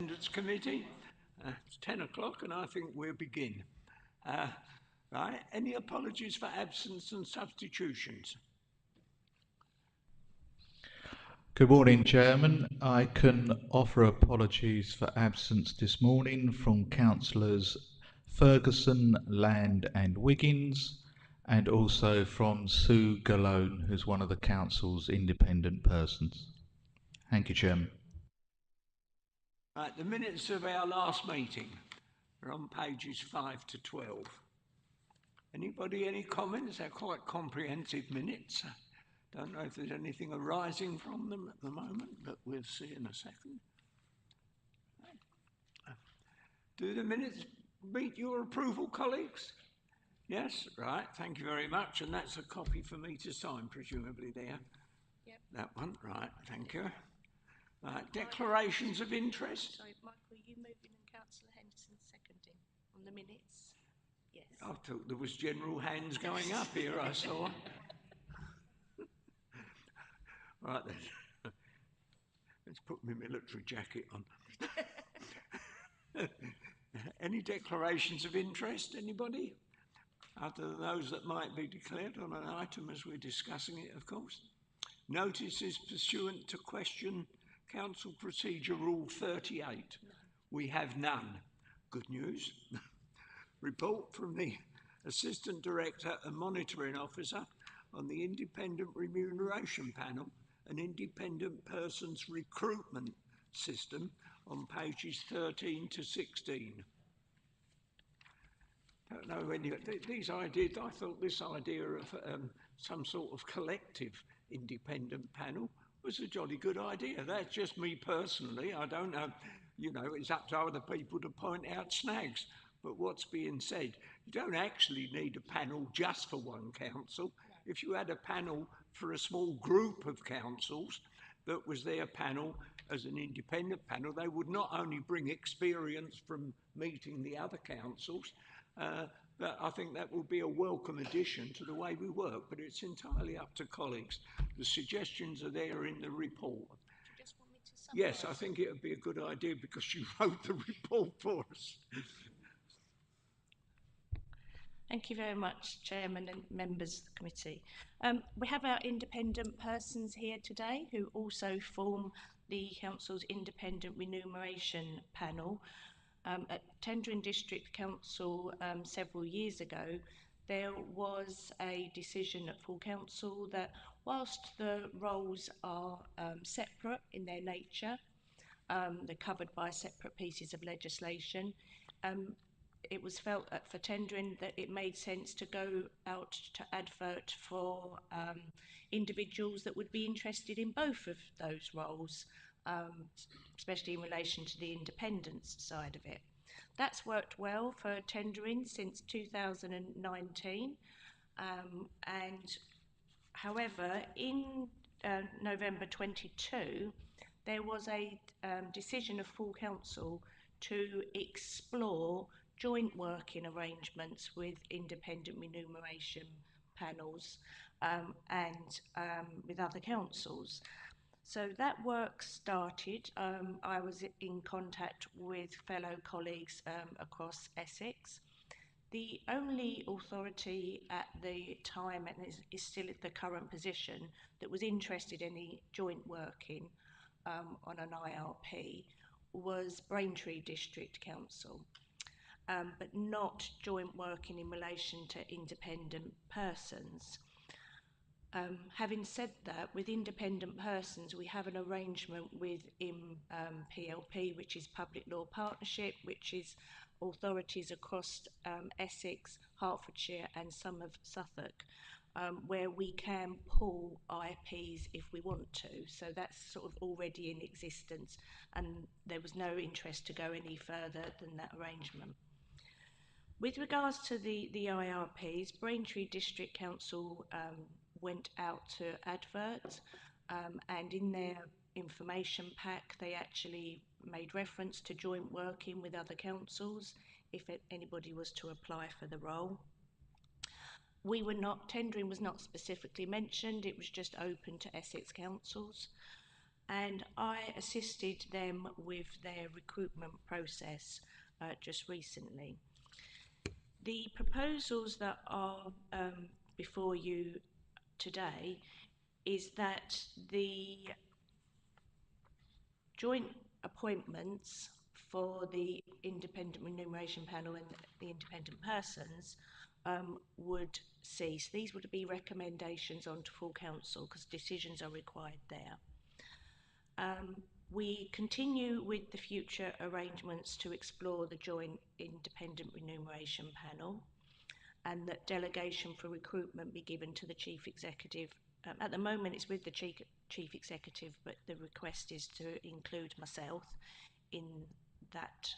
Attendance Committee. It's 10 o'clock and I think we'll begin. Uh, right, any apologies for absence and substitutions? Good morning, Chairman. I can offer apologies for absence this morning from Councillors Ferguson, Land and Wiggins, and also from Sue Galone, who's one of the Council's independent persons. Thank you, Chairman. Right, the minutes of our last meeting are on pages 5 to 12. Anybody, any comments? They're quite comprehensive minutes. Don't know if there's anything arising from them at the moment, but we'll see in a second. Do the minutes meet your approval, colleagues? Yes, right, thank you very much. And that's a copy for me to sign, presumably there. Yep. That one, right, thank you. Right, declarations of interest. Sorry, Michael, are you moving and Councillor Henderson seconding on the minutes? Yes. I thought there was general hands going up here, I saw. Right then, let's put my military jacket on. Any declarations of interest, anybody? Other than those that might be declared on an item as we're discussing it, of course. Notices pursuant to question Council Procedure Rule 38. None. We have none. Good news. Report from the Assistant Director and Monitoring Officer on the Independent Remuneration Panel and Independent Persons Recruitment System on pages 13 to 16. Don't know any these ideas. I thought this idea of some sort of collective independent panel was a jolly good idea. That's just me personally. I don't know, you know, it's up to other people to point out snags. But what's being said, you don't actually need a panel just for one council. If you had a panel for a small group of councils that was their panel as an independent panel, they would not only bring experience from meeting the other councils, but I think that will be a welcome addition to the way we work, but it's entirely up to colleagues. The suggestions are there in the report. Do you just want me to summarise? Yes, I think it would be a good idea because you wrote the report for us. Thank you very much, Chairman and members of the committee. We have our independent persons here today who also form the Council's independent remuneration panel. At Tendring District Council several years ago, there was a decision at full council that whilst the roles are separate in their nature, they're covered by separate pieces of legislation, it was felt for tendering that it made sense to go out to advert for individuals that would be interested in both of those roles, especially in relation to the independence side of it. That's worked well for tendering since 2019, and however, in November 22, there was a decision of full council to explore joint working arrangements with independent remuneration panels and with other councils. So that work started. I was in contact with fellow colleagues across Essex. The only authority at the time, and is still at the current position, that was interested in the joint working on an IRP was Braintree District Council, but not joint working in relation to independent persons. Having said that, with independent persons, we have an arrangement with PLP, which is Public Law Partnership, which is authorities across Essex, Hertfordshire and some of Suffolk, where we can pull IPs if we want to. So that's sort of already in existence, and there was no interest to go any further than that arrangement. With regards to the IRPs, Braintree District Council went out to advert, and in their information pack they actually made reference to joint working with other councils if anybody was to apply for the role. Tendering was not specifically mentioned, it was just open to Essex councils. and I assisted them with their recruitment process just recently. The proposals that are before you today is that the joint appointments for the independent remuneration panel and the independent persons would cease. These would be recommendations onto full council because decisions are required there. We continue with the future arrangements to explore the joint independent remuneration panel, and that delegation for recruitment be given to the Chief Executive. At the moment it's with the Chief Executive, but the request is to include myself in that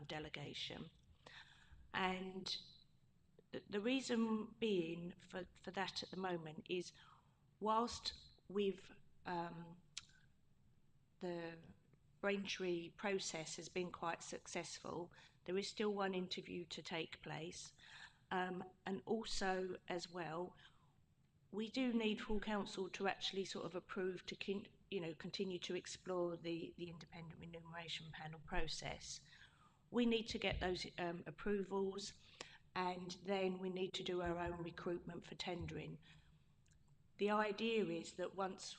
delegation. And the reason being for that at the moment is, whilst we've the Braintree process has been quite successful, there is still one interview to take place. And also as well, we do need full council to actually sort of approve to continue to explore the independent remuneration panel process. We need to get those approvals, and then we need to do our own recruitment for tendering. The idea is that once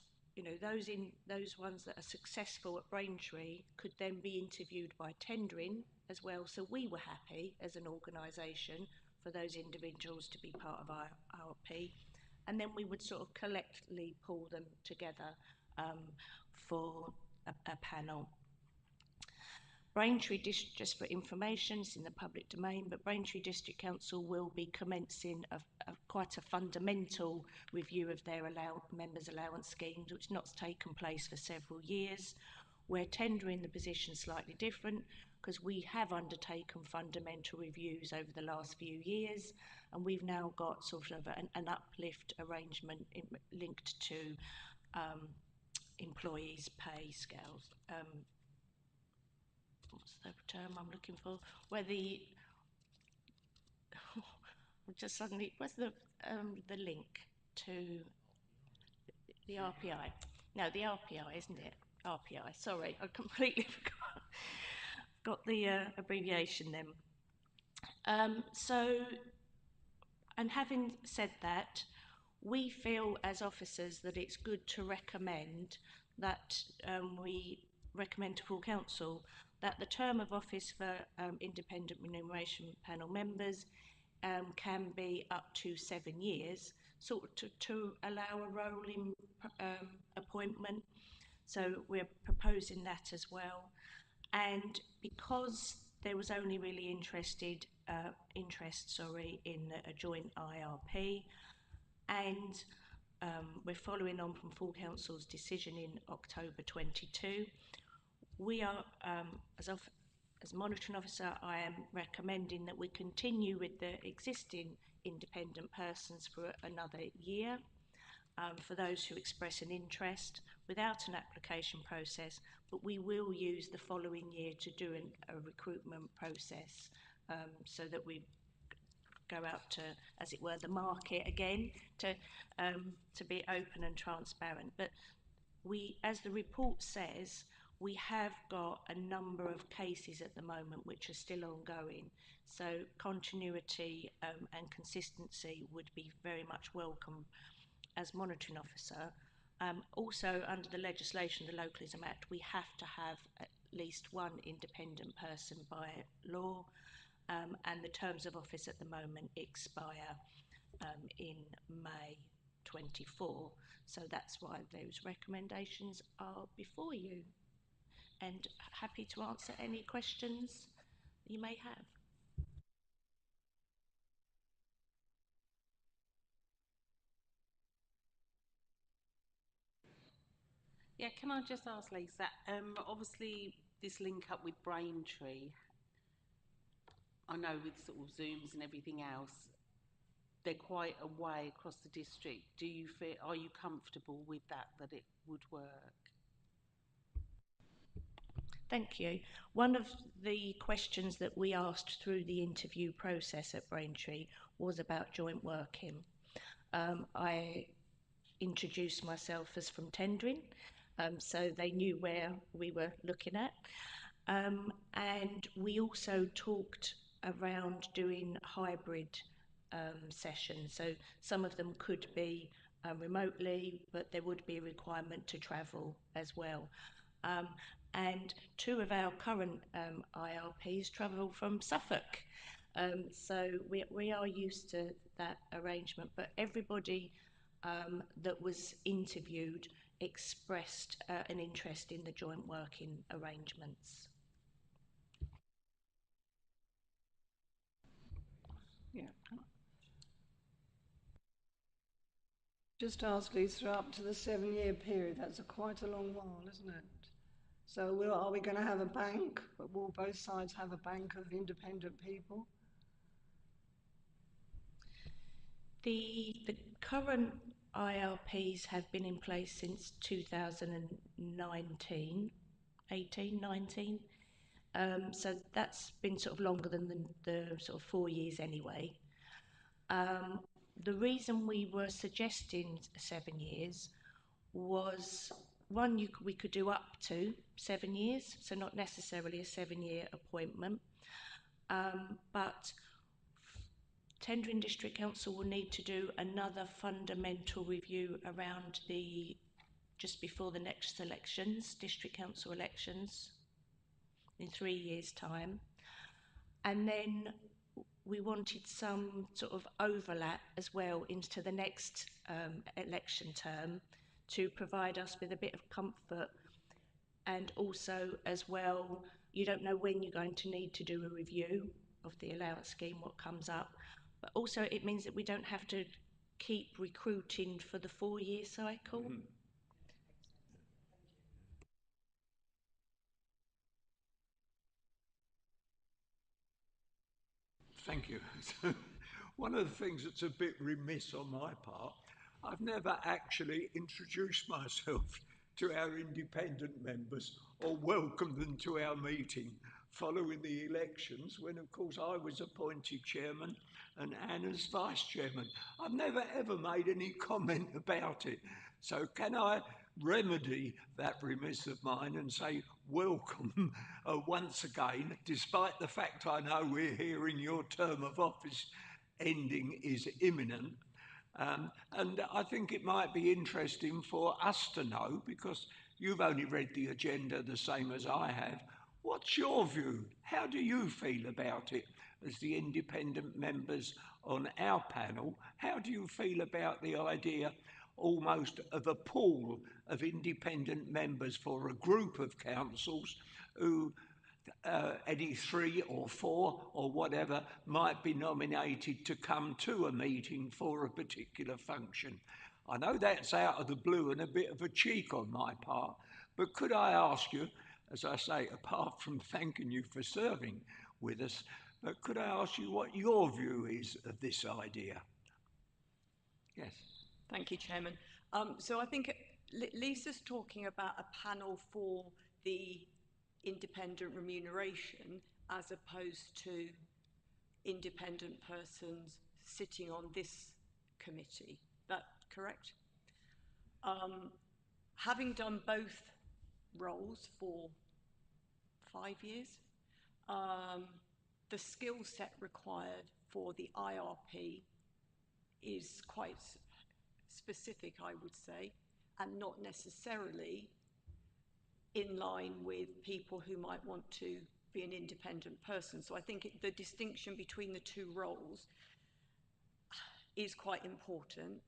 those ones that are successful at Braintree could then be interviewed by tendering as well, so we were happy as an organisation for those individuals to be part of our RP, and then we would sort of collectively pull them together for a panel. Braintree District, just for information, it's in the public domain, but Braintree District Council will be commencing quite a fundamental review of their members' allowance schemes, which not taken place for several years. We're tendering the position slightly different because we have undertaken fundamental reviews over the last few years, and we've now got sort of an uplift arrangement linked to employees' pay scales. What's the term I'm looking for? Where the just suddenly, where's the link to the RPI? No, the RPI, isn't it? RPI. Sorry, I completely forgot. Got the abbreviation then. And having said that, we feel as officers that it's good to recommend that we recommend to full council that the term of office for independent remuneration panel members can be up to 7 years, sort of to allow a rolling appointment. So we're proposing that as well. And because there was only really interest in a joint IRP, and we're following on from full council's decision in October 22, we are, as monitoring officer, I am recommending that we continue with the existing independent persons for another year, for those who express an interest without an application process, but we will use the following year to do a recruitment process, so that we go out to, as it were, the market again, to be open and transparent. But we, as the report says, we have got a number of cases at the moment which are still ongoing. So continuity and consistency would be very much welcome as monitoring officer. Also, under the legislation, the Localism Act, we have to have at least one independent person by law, and the terms of office at the moment expire in May 24. So that's why those recommendations are before you. And happy to answer any questions you may have. Yeah, can I just ask, Lisa, obviously this link up with Braintree, I know with sort of Zooms and everything else, they're quite a way across the district. Do you feel, are you comfortable with that it would work? Thank you. One of the questions that we asked through the interview process at Braintree was about joint working. I introduced myself as from tendering, so they knew where we were looking at. And we also talked around doing hybrid sessions. So some of them could be remotely, but there would be a requirement to travel as well. And two of our current IRPs travel from Suffolk. So we are used to that arrangement, but everybody that was interviewed expressed an interest in the joint working arrangements. Yeah. Just ask Lisa, up to the 7-year period, that's quite a long while, isn't it? So are we going to have a bank? Will both sides have a bank of independent people? The current IRPs have been in place since 2019, 18, 19. So that's been sort of longer than the sort of 4 years anyway. The reason we were suggesting 7 years was, one, we could do up to 7 years, so not necessarily a 7-year appointment, but Tendring District Council will need to do another fundamental review around just before the next elections, District Council elections, in 3 years' time. And then we wanted some sort of overlap as well into the next election term to provide us with a bit of comfort. And also as well, you don't know when you're going to need to do a review of the allowance scheme, what comes up. But also it means that we don't have to keep recruiting for the 4-year cycle. Mm-hmm. Thank you. One of the things that's a bit remiss on my part, I've never actually introduced myself to our independent members or welcomed them to our meeting following the elections, when of course I was appointed chairman and Anna's vice chairman. I've never ever made any comment about it. So can I remedy that remiss of mine and say welcome once again, despite the fact I know we're hearing your term of office ending is imminent. And I think it might be interesting for us to know, because you've only read the agenda the same as I have, what's your view? How do you feel about it as the independent members on our panel? How do you feel about the idea almost of a pool of independent members for a group of councils who any 3 or 4 or whatever might be nominated to come to a meeting for a particular function? I know that's out of the blue and a bit of a cheek on my part, but could I ask you, as I say, apart from thanking you for serving with us, but could I ask you what your view is of this idea? Yes. Thank you, Chairman. So I think Lisa's talking about a panel for the independent remuneration as opposed to independent persons sitting on this committee. That correct? Having done both roles for 5 years, the skill set required for the IRP is quite specific, I would say, and not necessarily in line with people who might want to be an independent person. So I think the distinction between the two roles is quite important,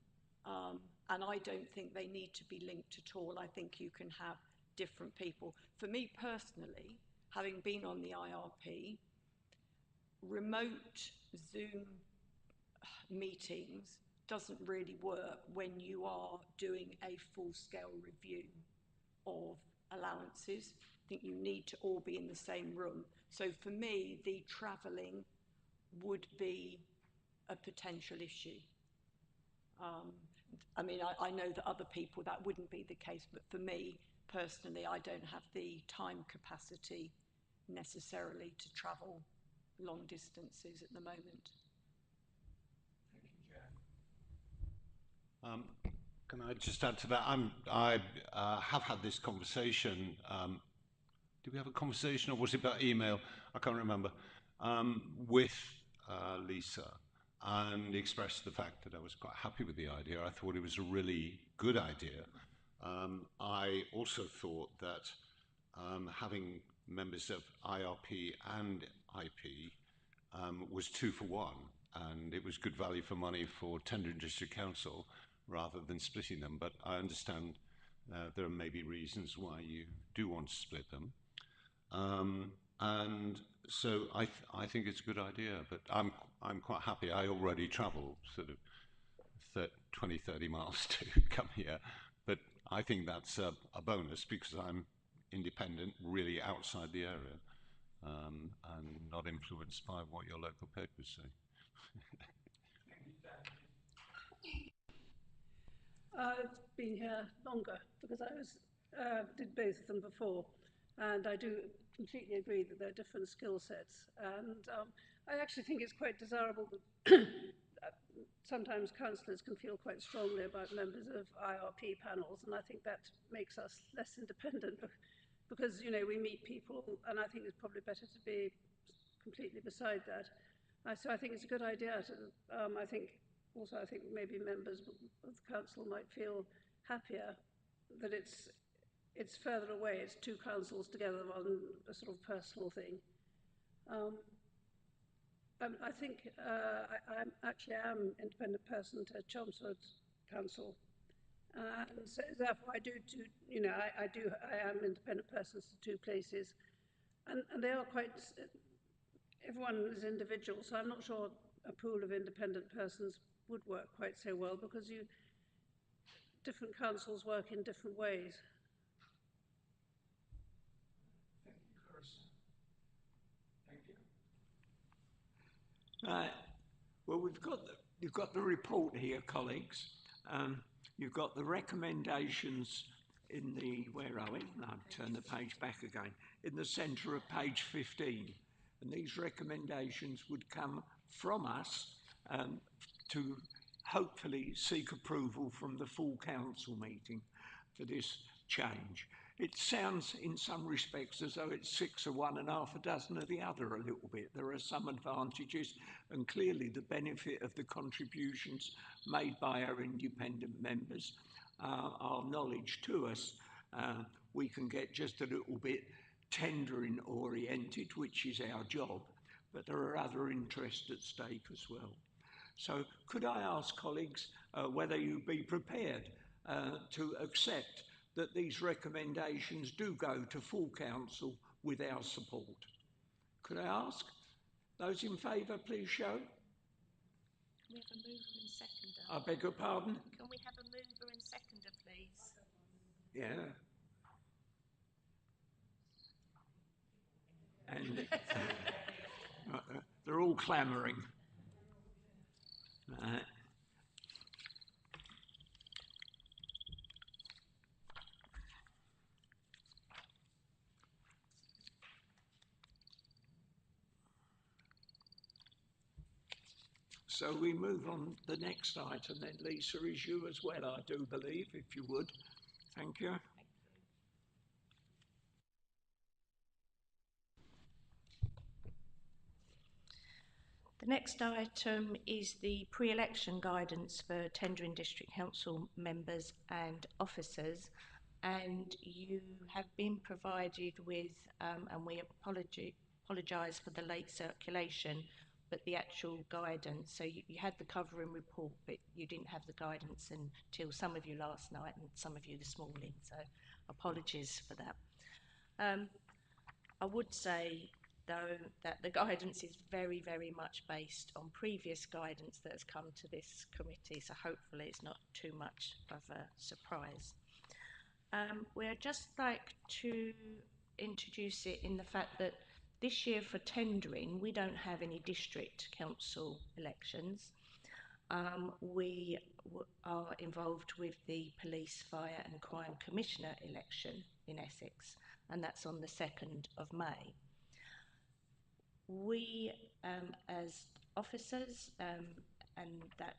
and I don't think they need to be linked at all. I think you can have different people. For me personally, having been on the IRP, remote Zoom meetings doesn't really work when you are doing a full-scale review of allowances. I think you need to all be in the same room. So for me, the travelling would be a potential issue. I mean, I know that other people that wouldn't be the case, but for me personally, I don't have the time capacity necessarily to travel long distances at the moment. Can I just add to that? I have had this conversation. Did we have a conversation, or was it about email? I can't remember. With Lisa, and expressed the fact that I was quite happy with the idea. I thought it was a really good idea. I also thought that having members of IRP and IP was 2 for 1, and it was good value for money for Tendring District Council rather than splitting them. But I understand there may be reasons why you do want to split them. And so I think it's a good idea, but I'm quite happy. I already travel sort of 20, 30 miles to come here, but I think that's a bonus because I'm independent, really outside the area, and not influenced by what your local papers say. I've been here longer because I did both of them before, and I do completely agree that they're different skill sets. And I actually think it's quite desirable that sometimes councillors can feel quite strongly about members of IRP panels, and I think that makes us less independent because, you know, we meet people, and I think it's probably better to be completely beside that. So I think it's a good idea. I think maybe members of the council might feel happier that it's further away. It's 2 councils together on a sort of personal thing. I think I am independent person to Chelmsford Council, and so therefore I am independent persons to 2 places, and they are quite. Everyone is individual, so I'm not sure a pool of independent persons would work quite so well because different councils work in different ways. Thank you, Chris. Thank you. Right. Well, you've got the report here, colleagues. You've got the recommendations in the, where are we? No, turn the page back again. In the centre of page 15. And these recommendations would come from us to hopefully seek approval from the full council meeting for this change. It sounds in some respects as though it's 6 of one and half a dozen of the other a little bit. There are some advantages, and clearly the benefit of the contributions made by our independent members are knowledge to us. We can get just a little bit tendering oriented, which is our job, but there are other interests at stake as well. So could I ask colleagues whether you'd be prepared to accept that these recommendations do go to full council with our support? Could I ask? Those in favour, please show. Can we have a mover and seconder? I beg your pardon? Can we have a mover and seconder, please? Yeah. And they're all clamouring. So we move on to the next item then. Lisa, is you as well, I do believe, if you would. Thank you. The next item is the pre-election guidance for tendering district council members and officers, and you have been provided with, and we apologise for the late circulation, but the actual guidance. So you had the covering report, but you didn't have the guidance until some of you last night and some of you this morning, so apologies for that. I would say though that the guidance is very, very much based on previous guidance that has come to this committee, so hopefully it's not too much of a surprise. We'd just like to introduce it in the fact that this year for tendering, we don't have any district council elections. We are involved with the Police, Fire and Crime Commissioner election in Essex, and that's on the 2nd of May. We, as officers, and that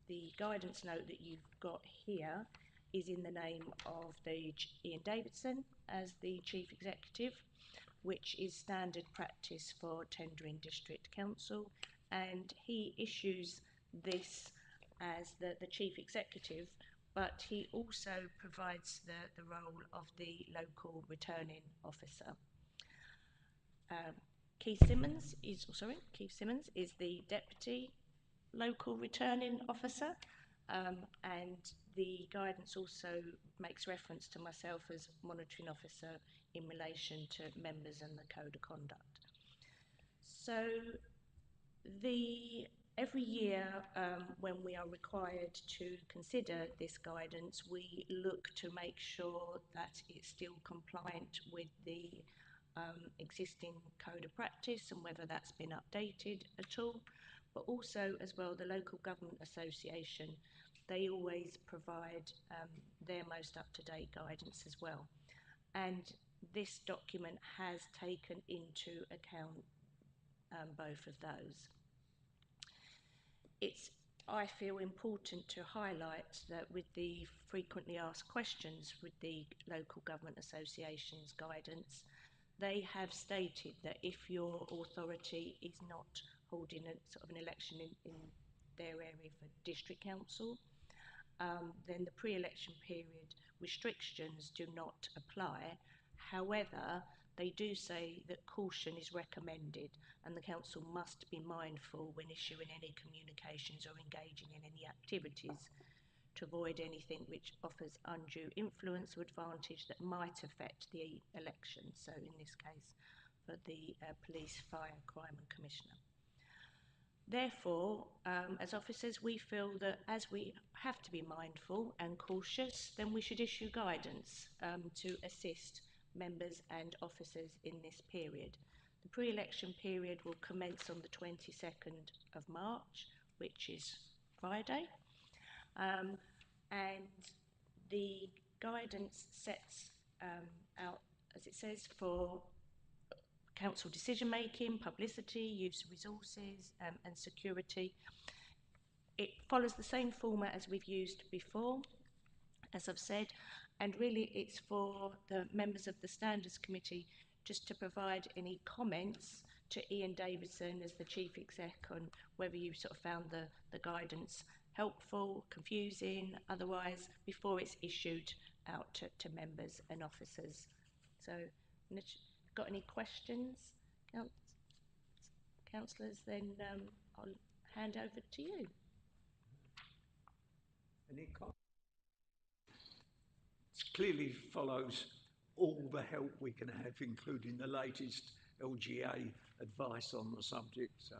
the guidance note that you've got here is in the name of Ian Davidson as the Chief Executive, which is standard practice for tendering district council, and he issues this as the Chief Executive, but he also provides the role of the local returning officer. Keith Simmons is the Deputy Local Returning Officer, and the guidance also makes reference to myself as Monitoring Officer in relation to members and the Code of Conduct. So every year when we are required to consider this guidance, we look to make sure that it's still compliant with the existing code of practice and whether that's been updated at all. But also as well, the Local Government Association, they always provide their most up-to-date guidance as well. And this document has taken into account both of those. It's, I feel, important to highlight that with the frequently asked questions with the Local Government Association's guidance, they have stated that if your authority is not holding a sort of an election in their area for district council, then the pre-election period restrictions do not apply. However, they do say that caution is recommended and the council must be mindful when issuing any communications or engaging in any activities to avoid anything which offers undue influence or advantage that might affect the election. So in this case, for the Police, Fire, Crime and Commissioner. Therefore, as officers, we feel that as we have to be mindful and cautious, then we should issue guidance to assist members and officers in this period. The pre-election period will commence on the 22nd of March, which is Friday. And the guidance sets out, as it says, for council decision making, publicity, use of resources and security. It follows the same format as we've used before, as I've said, and really it's for the members of the Standards Committee just to provide any comments to Ian Davidson as the Chief Exec on whether you sort of found the guidance helpful, confusing, otherwise, before it's issued out to members and officers. So, got any questions, councillors? Then I'll hand over to you. Any comments? It clearly follows all the help we can have, including the latest LGA advice on the subject. So.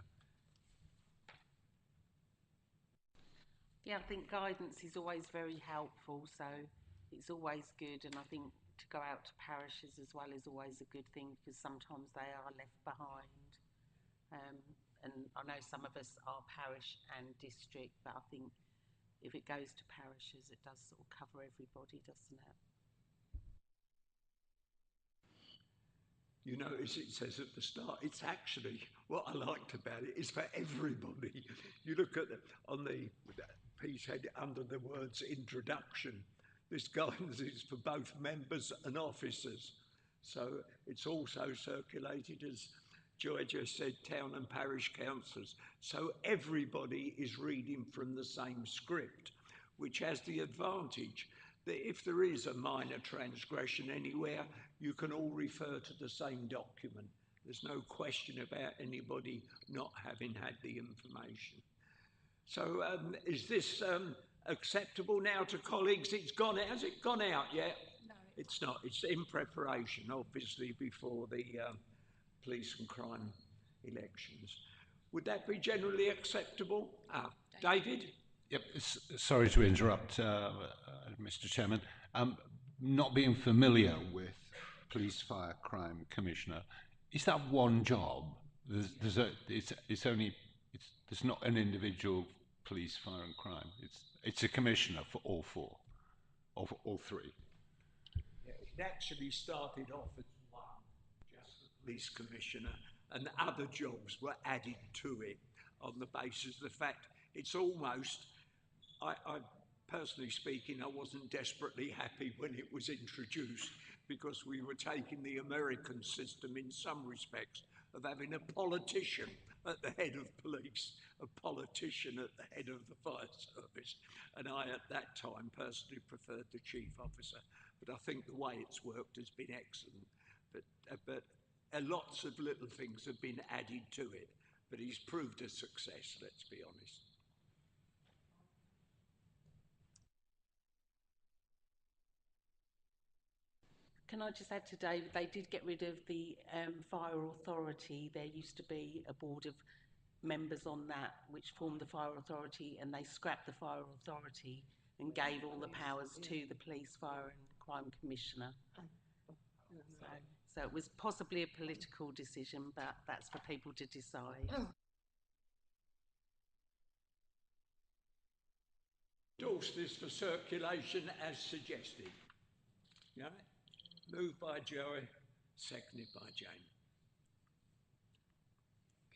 Yeah, I think guidance is always very helpful, so it's always good, and I think to go out to parishes as well is always a good thing because sometimes they are left behind. And I know some of us are parish and district, but I think if it goes to parishes, it does sort of cover everybody, doesn't it? You notice it says at the start, it's actually, what I liked about it is for everybody. You look at on the piece head under the words introduction, this guidance is for both members and officers. So it's also circulated, as Joy just said, town and parish councillors. So everybody is reading from the same script, which has the advantage that if there is a minor transgression anywhere, you can all refer to the same document. There's no question about anybody not having had the information. So is this acceptable now to colleagues? It's gone out. Has it gone out yet? No. It's not. It's in preparation, obviously, before the police and crime elections. Would that be generally acceptable? David? Yep. Sorry to interrupt, Mr. Chairman. Not being familiar with Police, Fire, Crime Commissioner, is that one job? There's not an individual police, fire, and crime. It's a commissioner for all four, of all three. Yeah, it actually started off as one, just the police commissioner, and other jobs were added to it on the basis of the fact it's almost I personally speaking, I wasn't desperately happy when it was introduced because we were taking the American system in some respects of having a politician at the head of police, a politician at the head of the fire service. And I, at that time, personally preferred the chief officer. But I think the way it's worked has been excellent. But lots of little things have been added to it. But he's proved a success, let's be honest. Can I just add to David, they did get rid of the fire authority. There used to be a board of members on that which formed the fire authority, and they scrapped the fire authority and gave all the powers to the police, fire and crime commissioner. So it was possibly a political decision, but that's for people to decide. Endorse this for circulation as suggested. Yeah? Moved by Joey, seconded by Jane.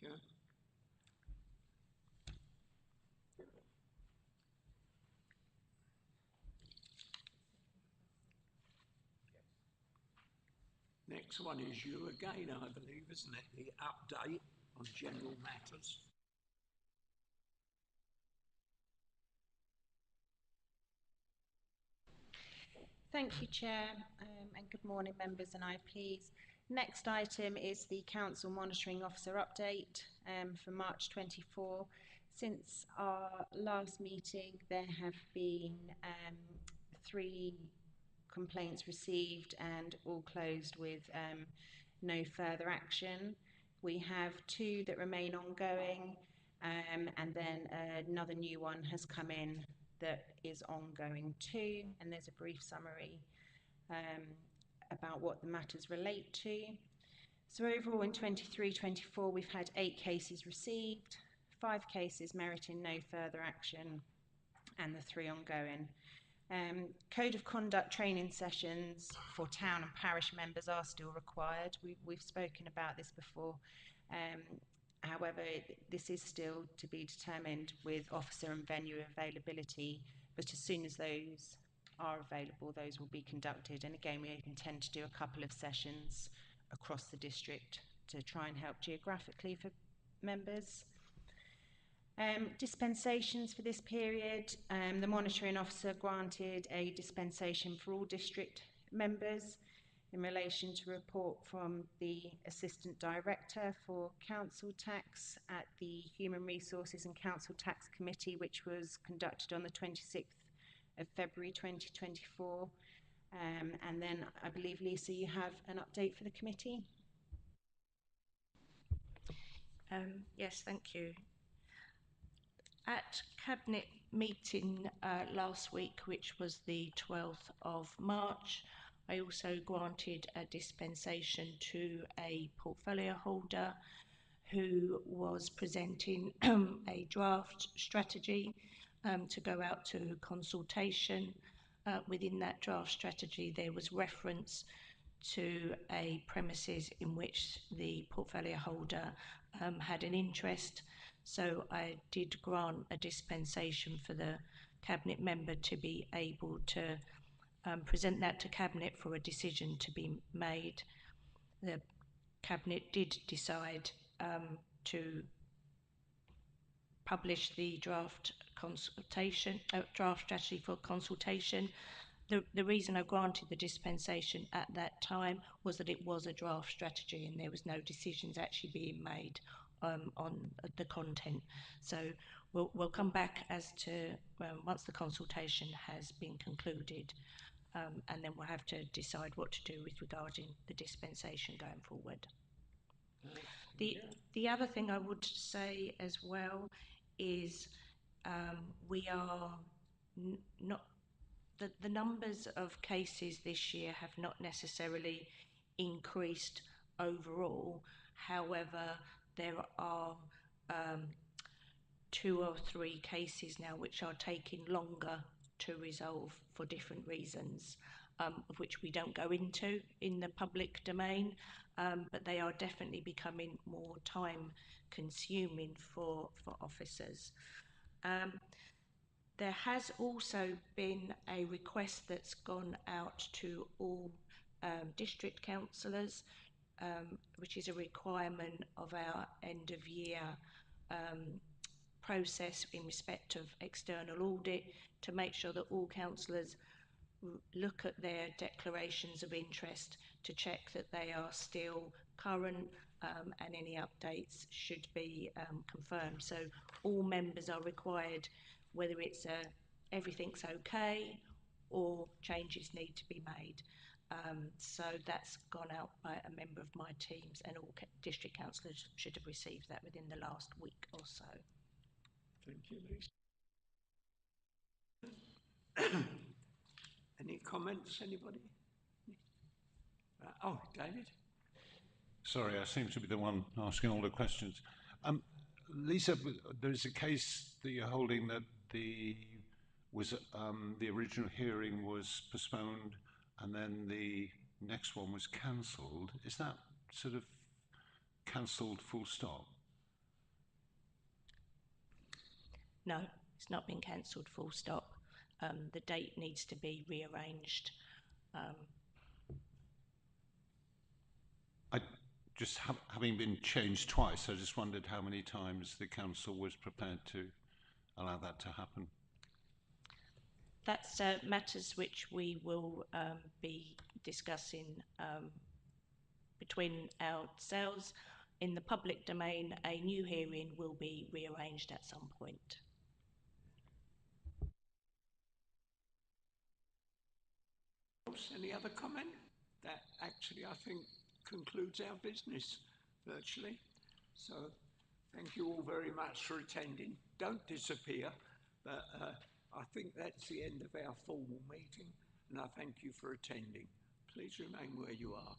Okay. Next one is you again, I believe, isn't it? The update on general matters. Thank you, Chair, and good morning, members and IPs. Next item is the Council Monitoring Officer update for March 24. Since our last meeting, there have been 3 complaints received and all closed with no further action. We have 2 that remain ongoing, and then another new one has come in that is ongoing too, and there's a brief summary about what the matters relate to. So overall in 23-24 we've had 8 cases received, 5 cases meriting no further action, and the 3 ongoing. Code of conduct training sessions for town and parish members are still required. We've spoken about this before. However, this is still to be determined with officer and venue availability, but as soon as those are available, those will be conducted. And again, we intend to do a couple of sessions across the district to try and help geographically for members. Dispensations for this period. The monitoring officer granted a dispensation for all district members in relation to a report from the Assistant Director for Council Tax at the Human Resources and Council Tax Committee, which was conducted on the 26th of February 2024. And then I believe, Lisa, you have an update for the committee? Yes, thank you. At Cabinet meeting last week, which was the 12th of March, I also granted a dispensation to a portfolio holder who was presenting a draft strategy to go out to consultation. Within that draft strategy, there was reference to a premises in which the portfolio holder had an interest. So I did grant a dispensation for the Cabinet member to be able to present that to Cabinet for a decision to be made. The Cabinet did decide to publish the draft strategy for consultation. The reason I granted the dispensation at that time was that it was a draft strategy and there was no decisions actually being made on the content. So we'll come back as to once the consultation has been concluded, and then we'll have to decide what to do with regarding the dispensation going forward. The other thing I would say as well is we are not, the numbers of cases this year have not necessarily increased overall. However, there are 2 or 3 cases now which are taking longer to resolve for different reasons, of which we don't go into in the public domain, but they are definitely becoming more time consuming for officers. There has also been a request that's gone out to all district councillors, which is a requirement of our end of year process in respect of external audit, to make sure that all councillors look at their declarations of interest to check that they are still current, and any updates should be confirmed. So all members are required, whether it's everything's okay or changes need to be made. So that's gone out by a member of my teams, and all district councillors should have received that within the last week or so. Thank you, Lisa. Any comments, anybody? Oh, David? Sorry, I seem to be the one asking all the questions. Lisa, there's a case that you're holding that the original hearing was postponed and then the next one was cancelled. Is that sort of cancelled full stop? No, it's not been cancelled full stop. The date needs to be rearranged. Having been changed twice, I just wondered how many times the council was prepared to allow that to happen. That's matters which we will be discussing between ourselves. In the public domain, a new hearing will be rearranged at some point. Any other comment? That actually, I think, concludes our business virtually. So thank you all very much for attending. Don't disappear, but I think that's the end of our formal meeting, and I thank you for attending. Please remain where you are.